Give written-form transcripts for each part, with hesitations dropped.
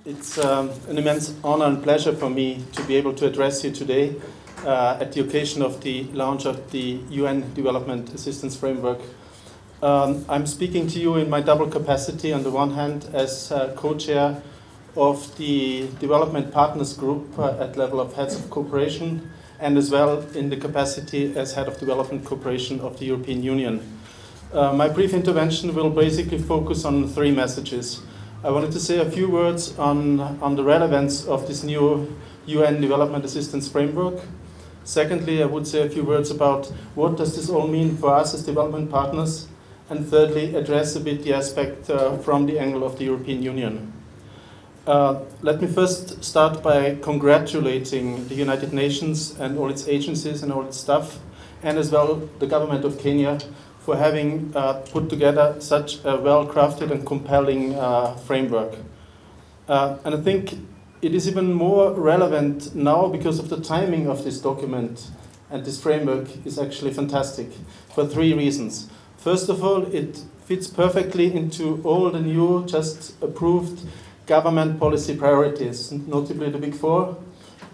It's an immense honor and pleasure for me to be able to address you today at the occasion of the launch of the UN Development Assistance Framework. I'm speaking to you in my double capacity, on the one hand as co-chair of the Development Partners Group at level of heads of cooperation, and as well in the capacity as head of development cooperation of the European Union. My brief intervention will basically focus on three messages. I wanted to say a few words on the relevance of this new UN Development Assistance Framework. Secondly, I would say a few words about what does this all mean for us as development partners. And thirdly, address a bit the aspect from the angle of the European Union. Let me first start by congratulating the United Nations and all its agencies and all its staff, and as well the government of Kenya, for having put together such a well-crafted and compelling framework. And I think it is even more relevant now because of the timing of this document, and this framework is actually fantastic for three reasons. First of all, it fits perfectly into all the new, just approved government policy priorities, notably the Big Four,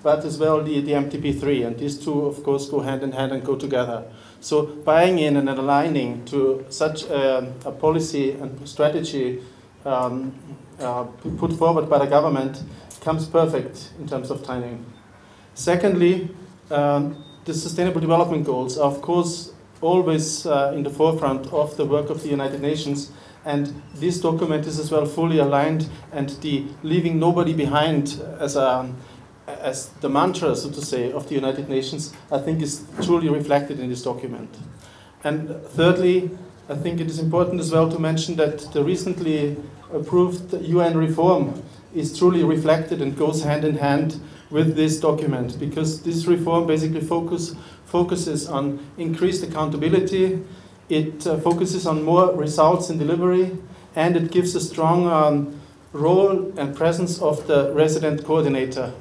but as well the MTP3, and these two, of course, go hand in hand and go together. So buying in and aligning to such a policy and strategy put forward by the government comes perfect in terms of timing. Secondly, the Sustainable Development Goals are, of course, always in the forefront of the work of the United Nations, and this document is as well fully aligned, and the leaving nobody behind as the mantra, so to say, of the United Nations, I think is truly reflected in this document. And thirdly, I think it is important as well to mention that the recently approved UN reform is truly reflected and goes hand in hand with this document, because this reform basically focuses on increased accountability, it focuses on more results in delivery, and it gives a strong role and presence of the resident coordinator.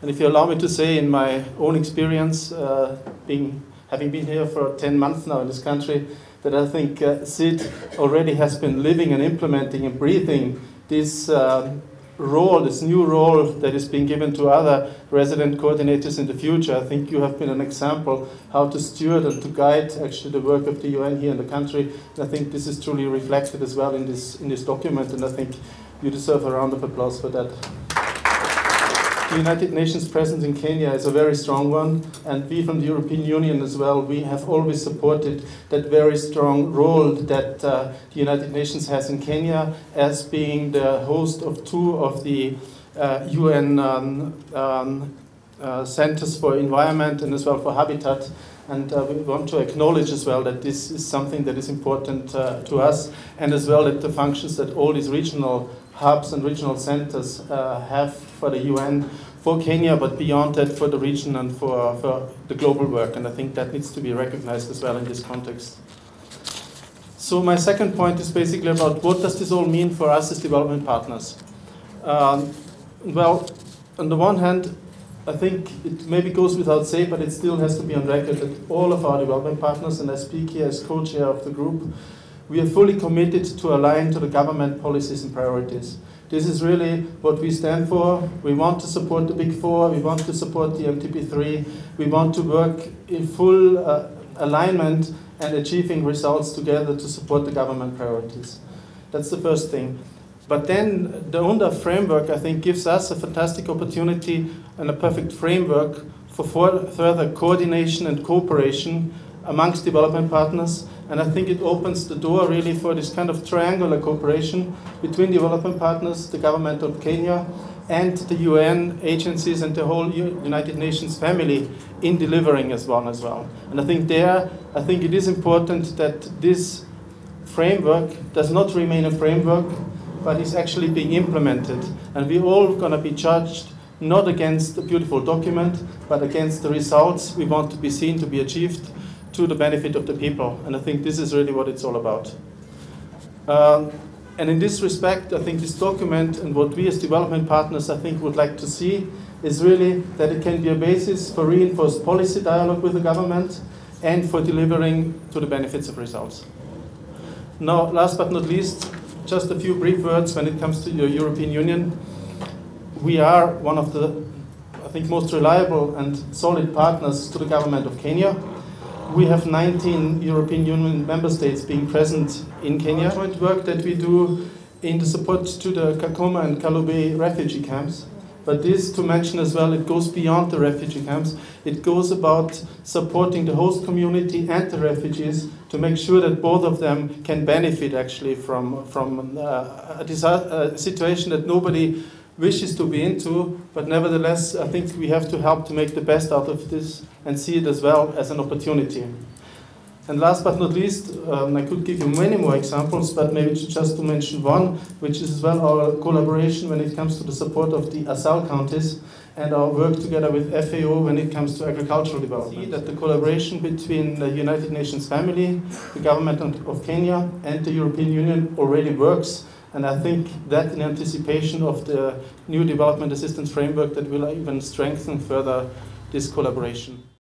And if you allow me to say, in my own experience, having been here for 10 months now in this country, that I think SID already has been living and implementing and breathing this role, this new role that is being given to other resident coordinators in the future. I think you have been an example how to steward and to guide actually the work of the UN here in the country. And I think this is truly reflected as well in this document, and I think you deserve a round of applause for that. The United Nations presence in Kenya is a very strong one, and we from the European Union as well, we have always supported that very strong role that the United Nations has in Kenya as being the host of two of the UN centers for environment and as well for habitat. And we want to acknowledge as well that this is something that is important to us, and as well that the functions that all these regional hubs and regional centers have for the UN, for Kenya, but beyond that for the region and for the global work. And I think that needs to be recognized as well in this context. So my second point is basically about what does this all mean for us as development partners. Well, on the one hand, I think it maybe goes without saying, but it still has to be on record that all of our development partners, and I speak here as co-chair of the group, we are fully committed to align to the government policies and priorities. This is really what we stand for. We want to support the Big Four, we want to support the MTP3, we want to work in full alignment and achieving results together to support the government priorities. That's the first thing. But then the UNDAF framework, I think, gives us a fantastic opportunity and a perfect framework for further coordination and cooperation amongst development partners. And I think it opens the door really for this kind of triangular cooperation between development partners, the government of Kenya, and the UN agencies and the whole United Nations family in delivering as well. And I think it is important that this framework does not remain a framework, but is actually being implemented. And we're all going to be judged not against a beautiful document, but against the results we want to be seen to be achieved to the benefit of the people. And I think this is really what it's all about. And in this respect, I think this document and what we as development partners, I think, would like to see is really that it can be a basis for reinforced policy dialogue with the government and for delivering to the benefits of results. Now, last but not least, just a few brief words when it comes to the European Union. we are one of the, I think, most reliable and solid partners to the government of Kenya. We have 19 European Union member states being present in Kenya. Joint work that we do in the support to the Kakuma and Kalobey refugee camps. But this, to mention as well, it goes beyond the refugee camps. It goes about supporting the host community and the refugees to make sure that both of them can benefit actually from a situation that nobody wishes to be into. But nevertheless, I think we have to help to make the best out of this and see it as well as an opportunity. And last but not least, I could give you many more examples, but maybe just to mention one, which is as well our collaboration when it comes to the support of the ASAL counties and our work together with FAO when it comes to agricultural development. See that the collaboration between the United Nations family, the government of Kenya and the European Union already works. And I think that in anticipation of the new development assistance framework that will even strengthen further this collaboration.